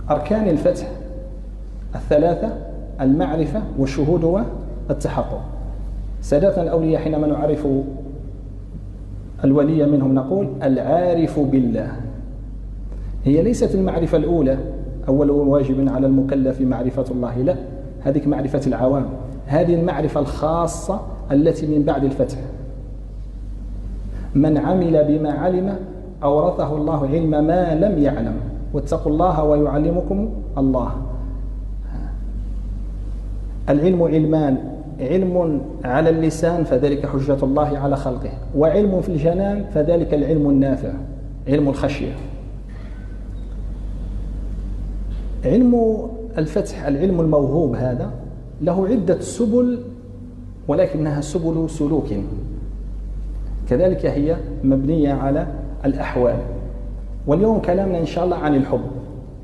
أركان الفتح الثلاثة: المعرفة والشهود والتحقق. سادتنا الأولياء حينما نعرف الولي منهم نقول العارف بالله. هي ليست المعرفة الأولى، أول واجب على المكلف معرفة الله، لا، هذه معرفة العوام، هذه المعرفة الخاصة التي من بعد الفتح. من عمل بما علم أورثه الله علم ما لم يعلم، واتقوا الله ويعلمكم الله. العلم علمان: علم على اللسان فذلك حجة الله على خلقه، وعلم في الجنان فذلك العلم النافع، علم الخشية. علم الفتح، العلم الموهوب هذا له عدة سبل، ولكنها سبل سلوك، كذلك هي مبنية على الأحوال. واليوم كلامنا إن شاء الله عن الحب.